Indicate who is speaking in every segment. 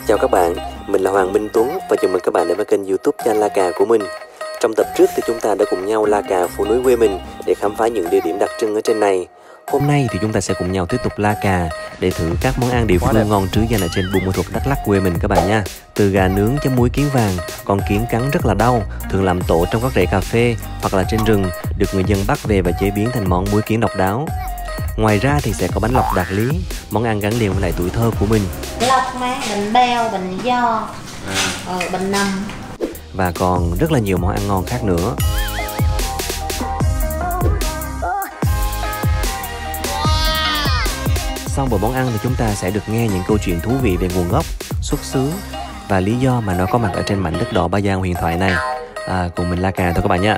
Speaker 1: Chào các bạn, mình là Hoàng Minh Tuấn và chào mừng các bạn đến với kênh YouTube Cha La Cà của mình. Trong tập trước thì chúng ta đã cùng nhau la cà phố núi quê mình để khám phá những địa điểm đặc trưng ở trên này. Hôm nay thì chúng ta sẽ cùng nhau tiếp tục la cà để thử các món ăn địa phương ngon trứ danh ở trên Buôn Ma Thuột, Đắk Lắk quê mình các bạn nha. Từ gà nướng chấm muối kiến vàng, con kiến cắn rất là đau, thường làm tổ trong các rễ cà phê hoặc là trên rừng, được người dân bắt về và chế biến thành món muối kiến độc đáo. Ngoài ra thì sẽ có bánh lọc Đạt Lý, món ăn gắn liền với lại tuổi thơ của mình.
Speaker 2: Lọc má, bình beo, bình do, bình nằm.
Speaker 1: Và còn rất là nhiều món ăn ngon khác nữa. Sau mỗi món ăn thì chúng ta sẽ được nghe những câu chuyện thú vị về nguồn gốc, xuất xứ và lý do mà nó có mặt ở trên mảnh đất đỏ Ba Giang huyền thoại này. Cùng mình la cà thôi các bạn nha.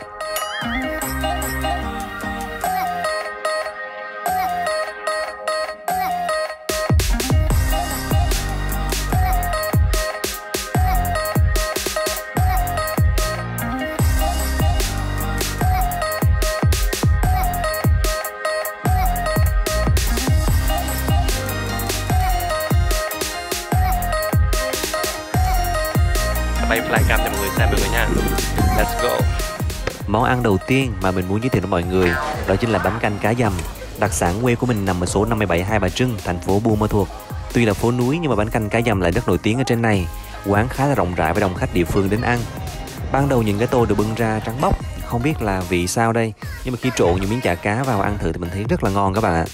Speaker 1: Bay flycam cho mọi người xem mọi người nha. Let's go. Món ăn đầu tiên mà mình muốn giới thiệu đến mọi người đó chính là bánh canh cá dầm. Đặc sản quê của mình nằm ở số 57 Hai Bà Trưng, thành phố Buôn Ma Thuột. Tuy là phố núi nhưng mà bánh canh cá dầm lại rất nổi tiếng ở trên này. Quán khá là rộng rãi với đông khách địa phương đến ăn. Ban đầu những cái tô được bưng ra trắng bóc, không biết là vị sao đây, nhưng mà khi trộn những miếng chả cá vào ăn thử thì mình thấy rất là ngon các bạn ạ.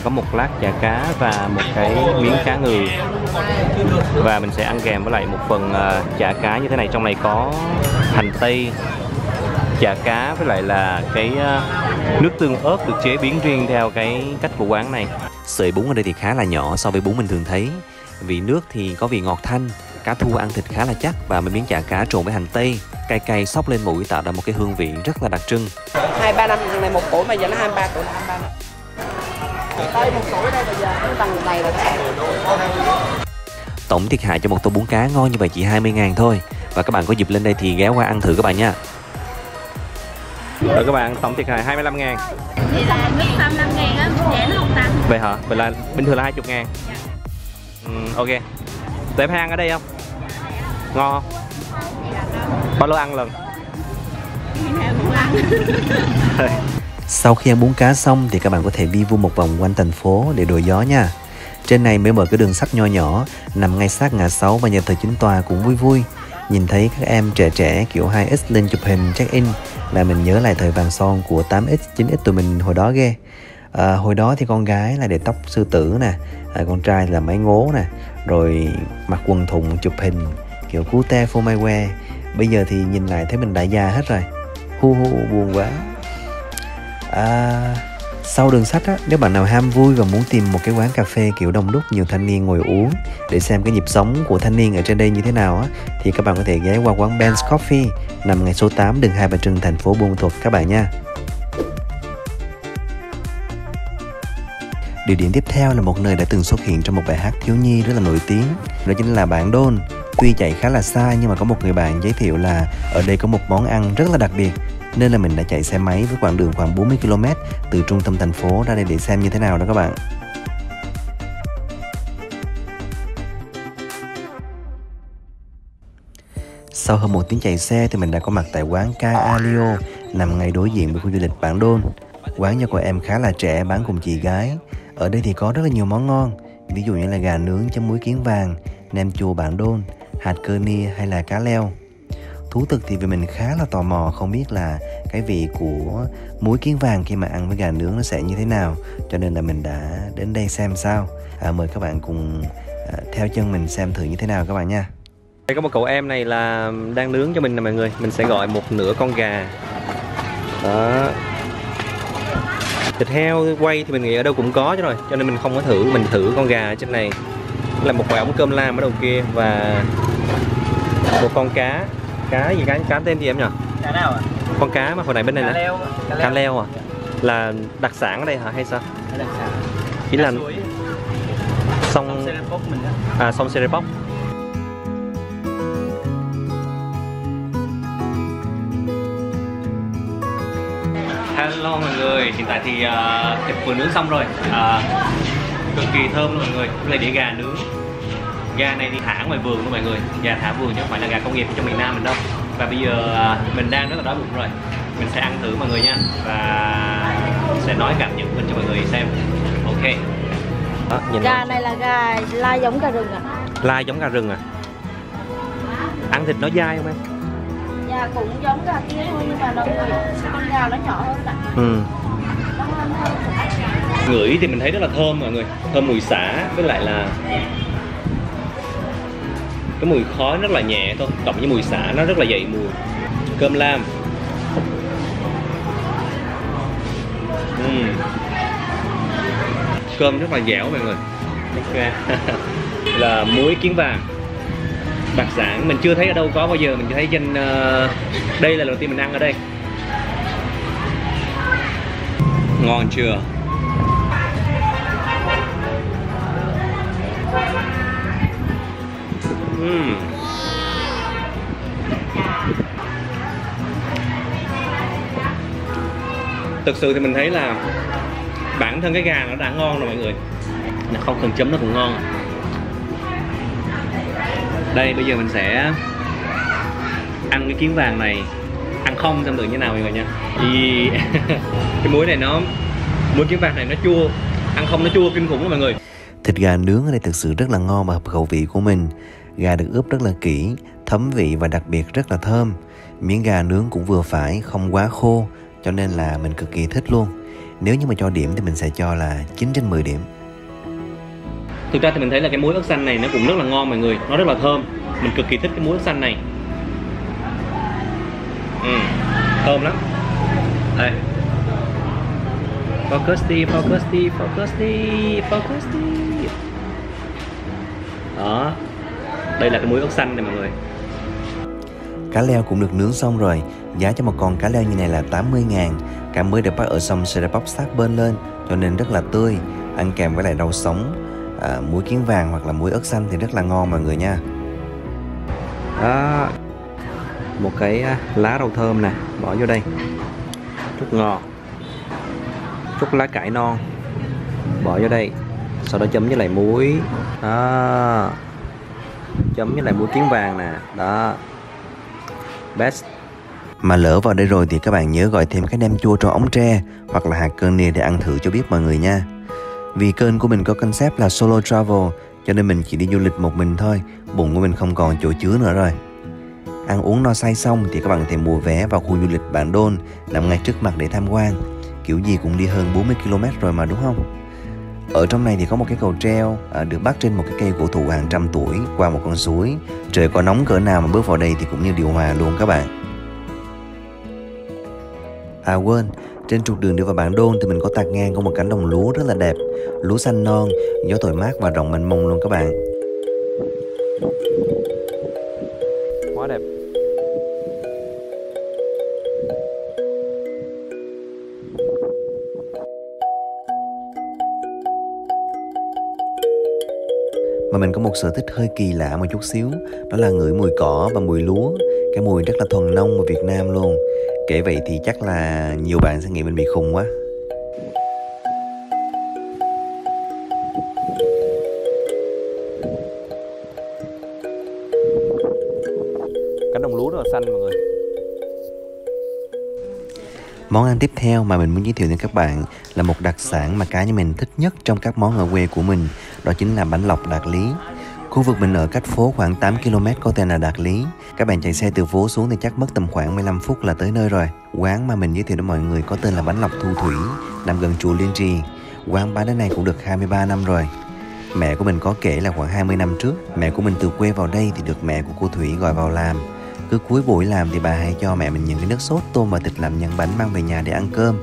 Speaker 1: Có một lát chả cá và một cái miếng cá ngừ, và mình sẽ ăn kèm với lại một phần chả cá như thế này. Trong này có hành tây, chả cá với lại là cái nước tương ớt được chế biến riêng theo cái cách của quán này. Sợi bún ở đây thì khá là nhỏ so với bún mình thường thấy. Vị nước thì có vị ngọt thanh, cá thu ăn thịt khá là chắc và mấy miếng chả cá trộn với hành tây cay cay xóc lên mũi tạo ra một cái hương vị rất là đặc trưng.
Speaker 3: 2-3 năm thằng này 1 tuổi mà giờ nó 23 tuổi, 23 năm. Đây 1 tuổi đây bây giờ nó bằng này là
Speaker 1: Tổng thiệt hại cho một tô bún cá ngon như vậy chỉ 20.000 thôi. Và các bạn có dịp lên đây thì ghé qua ăn thử các bạn nha. Rồi các bạn, tổng thiệt hại 25.000.
Speaker 2: Vậy là nước sâm 5.000 á, rẻ nó không tăng.
Speaker 1: Vậy hả? Vậy là bình thường là 20.000. Ok. Tụi em hay ăn ở đây không? Ngon không? Bao lâu ăn lần? Sau khi ăn bún cá xong thì các bạn có thể đi vu một vòng quanh thành phố để đổi gió nha. Trên này mới mở cái đường sắt nho nhỏ nằm ngay sát ngã 6 và nhà thờ Chính Tòa cũng vui vui. Nhìn thấy các em trẻ trẻ kiểu 2X lên chụp hình check in là mình nhớ lại thời vàng son của 8X 9X tụi mình hồi đó ghê. Hồi đó thì con gái là để tóc sư tử nè, con trai là máy ngố nè, rồi mặc quần thụng chụp hình kiểu cute phô mai que. Bây giờ thì nhìn lại thấy mình đã già hết rồi. Hu hu buồn quá. Sau đường sách á, nếu bạn nào ham vui và muốn tìm một cái quán cà phê kiểu đông đúc nhiều thanh niên ngồi uống để xem cái nhịp sống của thanh niên ở trên đây như thế nào á, thì các bạn có thể ghé qua quán Ben's Coffee nằm ngay số 8 đường Hai Bà Trưng, thành phố Buôn Ma Thuột các bạn nha. Địa điểm tiếp theo là một nơi đã từng xuất hiện trong một bài hát thiếu nhi rất là nổi tiếng, đó chính là Bản Đôn. Tuy chạy khá là xa nhưng mà có một người bạn giới thiệu là ở đây có một món ăn rất là đặc biệt, nên là mình đã chạy xe máy với quãng đường khoảng 40 km từ trung tâm thành phố ra đây để xem như thế nào đó các bạn. Sau hơn một tiếng chạy xe thì mình đã có mặt tại quán Ca Alio nằm ngay đối diện với khu du lịch Bản Đôn. Quán do cô em khá là trẻ bán cùng chị gái. Ở đây thì có rất là nhiều món ngon, ví dụ như là gà nướng chấm muối kiến vàng, nem chua Bản Đôn, hạt cơ nia hay là cá leo. Thú thực thì vì mình khá là tò mò không biết là cái vị của muối kiến vàng khi mà ăn với gà nướng nó sẽ như thế nào, cho nên là mình đã đến đây xem sao. Mời các bạn cùng theo chân mình xem thử như thế nào các bạn nha. Đây có một cậu em này là đang nướng cho mình nè mọi người. Mình sẽ gọi một nửa con gà. Đó. Thịt heo quay thì mình nghĩ ở đâu cũng có chứ rồi, cho nên mình không có thử. Mình thử con gà ở trên này là một vài ống cơm lam ở đầu kia và một con cá. Cá gì, cá tên gì em nhỉ?
Speaker 3: Cá nào ạ?
Speaker 1: Con cá mà hồi nãy bên này nè. Cá leo à? Là đặc sản ở đây hả hay sao?
Speaker 3: Đặc sản.
Speaker 1: Ý là sông sông Serepok. Hello mọi người, hiện tại thì thịt vừa nướng xong rồi, cực kỳ thơm luôn mọi người. Đây là đĩa gà nướng Gà này thì thả ngoài vườn đó mọi người, gà thả vườn chứ không phải là gà công nghiệp trong miền Nam mình đâu. Và bây giờ mình đang rất là đói bụng rồi, mình sẽ ăn thử mọi người nha, và sẽ nói cảm nhận của mình cho mọi người xem. Ok. Đó, nhìn
Speaker 2: gà này là gà lai giống gà rừng à?
Speaker 1: Lai giống gà rừng à? Ăn thịt nó dai không em?
Speaker 2: Dạ cũng giống gà kia thôi nhưng mà con gà nó nhỏ hơn ạ. Nó hơn.
Speaker 1: Ngửi thì mình thấy rất là thơm mọi người, thơm mùi xả, với lại là cái mùi khói rất là nhẹ thôi, cộng với mùi xả nó rất là dậy mùi. Cơm lam. Cơm rất là dẻo mọi người. Là muối kiến vàng, đặc sản mình chưa thấy ở đâu có bao giờ, mình chỉ thấy trên đây là lần đầu tiên mình ăn ở đây. Ngon chưa? Thực sự thì mình thấy là bản thân cái gà nó đã ngon rồi mọi người, nó không cần chấm nó cũng ngon. Đây bây giờ mình sẽ ăn cái kiến vàng này, ăn không xem thử như nào mọi người nha. Cái muối này muối kiến vàng này nó chua, ăn không nó chua kinh khủng lắm mọi người. Thịt gà nướng ở đây thực sự rất là ngon và hợp khẩu vị của mình. Gà được ướp rất là kỹ, thấm vị và đặc biệt rất là thơm. Miếng gà nướng cũng vừa phải, không quá khô, cho nên là mình cực kỳ thích luôn. Nếu như mà cho điểm thì mình sẽ cho là 9 trên 10 điểm. Thực ra thì mình thấy là cái muối ớt xanh này nó cũng rất là ngon mọi người, nó rất là thơm. Mình cực kỳ thích cái muối ớt xanh này. Thơm lắm. Đây. Focus đi, focus đi, focus đi, focus đi. Đó. Đây là cái muối ớt xanh này mọi người. Cá leo cũng được nướng xong rồi. Giá cho một con cá leo như này là 80.000. Cá mới được bắt ở sông sẽ bóc sát bên lên, cho nên rất là tươi. Ăn kèm với lại rau sống, muối kiến vàng hoặc là muối ớt xanh thì rất là ngon mọi người nha. Đó. Một cái lá rau thơm nè, bỏ vô đây. Chút ngọt. Chút lá cải non, bỏ vô đây. Sau đó chấm với lại muối. Đó. Chấm với lại muối kiến vàng nè. Đó. Best. Mà lỡ vào đây rồi thì các bạn nhớ gọi thêm cái nem chua trong ống tre hoặc là hạt cơn nia để ăn thử cho biết mọi người nha. Vì kênh của mình có concept là solo travel, cho nên mình chỉ đi du lịch một mình thôi. Bụng của mình không còn chỗ chứa nữa rồi. Ăn uống no say xong thì các bạn có thể mua vé vào khu du lịch Bản Đôn nằm ngay trước mặt để tham quan. Kiểu gì cũng đi hơn 40 km rồi mà đúng không? Ở trong này thì có một cái cầu treo được bắt trên một cái cây gỗ thụ hàng trăm tuổi qua một con suối. Trời có nóng cỡ nào mà bước vào đây thì cũng như điều hòa luôn các bạn. À quên, trên trục đường đi vào Bản Đôn thì mình có tạt ngang có một cánh đồng lúa rất là đẹp. Lúa xanh non, gió thổi mát và rộng mênh mông luôn các bạn. Quá đẹp. Mà mình có một sở thích hơi kỳ lạ một chút xíu, đó là ngửi mùi cỏ và mùi lúa. Cái mùi rất là thuần nông ở Việt Nam luôn. Kể vậy thì chắc là nhiều bạn sẽ nghĩ mình bị khùng quá. Cánh đồng lúa rất là xanh mọi người. Món ăn tiếp theo mà mình muốn giới thiệu đến các bạn là một đặc sản mà cá nhân mình thích nhất trong các món ở quê của mình. Đó chính là bánh lọc Đạt Lý. Khu vực mình ở cách phố khoảng 8 km có tên là Đạt Lý. Các bạn chạy xe từ phố xuống thì chắc mất tầm khoảng 15 phút là tới nơi rồi. Quán mà mình giới thiệu đến mọi người có tên là bánh lọc Thu Thủy, nằm gần chùa Liên Trì. Quán bán đến nay cũng được 23 năm rồi. Mẹ của mình có kể là khoảng 20 năm trước, mẹ của mình từ quê vào đây thì được mẹ của cô Thủy gọi vào làm. Cứ cuối buổi làm thì bà hay cho mẹ mình những cái nước sốt tôm và thịt làm nhân bánh mang về nhà để ăn cơm.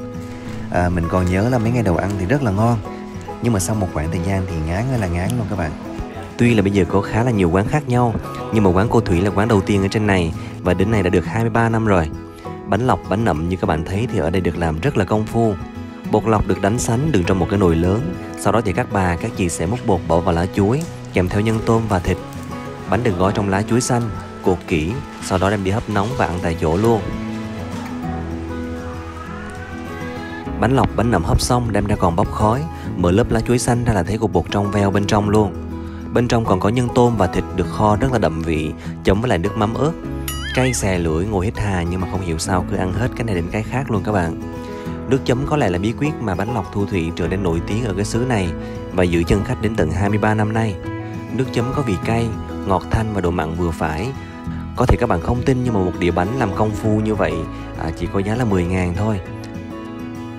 Speaker 1: Mình còn nhớ là mấy ngày đầu ăn thì rất là ngon, nhưng mà sau một khoảng thời gian thì ngán ơi là ngán luôn các bạn. Tuy là bây giờ có khá là nhiều quán khác nhau, nhưng mà quán cô Thủy là quán đầu tiên ở trên này và đến nay đã được 23 năm rồi. Bánh lọc, bánh nậm như các bạn thấy thì ở đây được làm rất là công phu. Bột lọc được đánh sánh đựng trong một cái nồi lớn, sau đó thì các bà, các chị sẽ múc bột bỏ vào lá chuối kèm theo nhân tôm và thịt. Bánh được gói trong lá chuối xanh, cột kỹ, sau đó đem đi hấp nóng và ăn tại chỗ luôn. Bánh lọc, bánh nậm hấp xong đem ra còn bốc khói, mở lớp lá chuối xanh ra là thấy cục bột trong veo bên trong luôn. Bên trong còn có nhân tôm và thịt được kho rất là đậm vị, chấm với lại nước mắm ớt. Cay xè lưỡi ngồi hít hà, nhưng mà không hiểu sao cứ ăn hết cái này đến cái khác luôn các bạn. Nước chấm có lẽ là bí quyết mà bánh lọc Thu Thủy trở nên nổi tiếng ở cái xứ này và giữ chân khách đến tận 23 năm nay. Nước chấm có vị cay, ngọt thanh và độ mặn vừa phải. Có thể các bạn không tin nhưng mà một đĩa bánh làm công phu như vậy chỉ có giá là 10.000 thôi.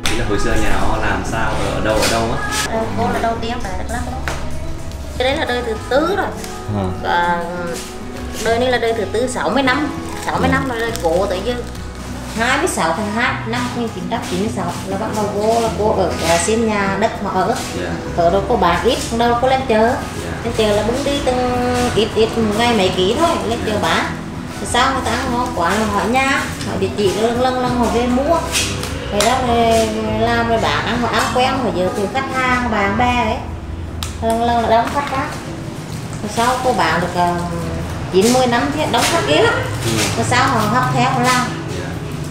Speaker 1: Chỉ là hồi xưa nhà họ làm sao, ở đâu á?
Speaker 2: Cô là đầu tiên tại Đắk Lắk đó. Cái đấy là đời thứ tư rồi. Và đời này là đời thứ tư, 60 năm là đời cổ tới giờ. 26 tháng 2 năm 1996 là bắt đầu cô ở xin nhà đất họ ở. Ở đó cô bán ít, không đâu cô lên chợ. Lên chợ là bún đi từng ít ngày mấy ký thôi, lên chợ bán. Sao người ta ăn ngon quá là hỏi nhà, hỏi địa chỉ lần họ về mua. Rồi đó rồi làm rồi bán ăn, họ ăn quen rồi giờ từ khách hàng bạn bè ấy. Lần là đóng khách đó. Rồi sau cô bán được 90 năm thì đóng khách ghế lắm. Rồi sau họ học theo họ làm.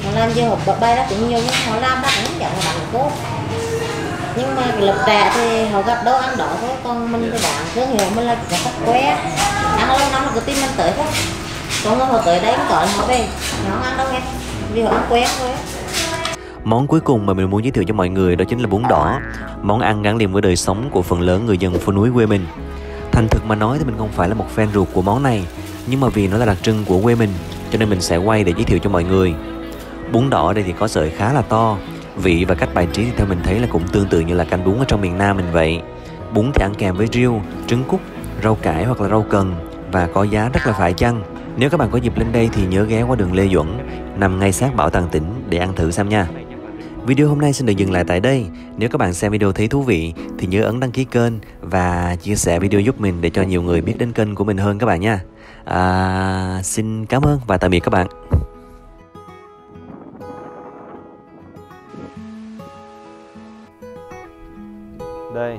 Speaker 2: Họ làm giờ họ bay đó cũng nhiều nhưng họ làm đó cũng giống là bạn cô. Nhưng mà cái lập trẻ thì họ gặp đâu ăn đó thôi, còn mình thì bạn thương hiệu mình là khách quen. Ăn lâu năm là cứ tin mình tới thôi. Còn họ tới đấy gọi họ về, họ không ăn đâu nghe, vì họ ăn quen thôi.
Speaker 1: Món cuối cùng mà mình muốn giới thiệu cho mọi người đó chính là bún đỏ. Món ăn gắn liền với đời sống của phần lớn người dân phố núi quê mình. Thành thực mà nói thì mình không phải là một fan ruột của món này, nhưng mà vì nó là đặc trưng của quê mình cho nên mình sẽ quay để giới thiệu cho mọi người. Bún đỏ ở đây thì có sợi khá là to. Vị và cách bài trí thì theo mình thấy là cũng tương tự như là canh bún ở trong miền Nam mình vậy. Bún thì ăn kèm với riêu, trứng cút, rau cải hoặc là rau cần và có giá rất là phải chăng. Nếu các bạn có dịp lên đây thì nhớ ghé qua đường Lê Duẩn, nằm ngay sát Bảo Tàng Tỉnh để ăn thử xem nha. Video hôm nay xin được dừng lại tại đây. Nếu các bạn xem video thấy thú vị thì nhớ ấn đăng ký kênh và chia sẻ video giúp mình để cho nhiều người biết đến kênh của mình hơn các bạn nha. Xin cảm ơn và tạm biệt các bạn. Đây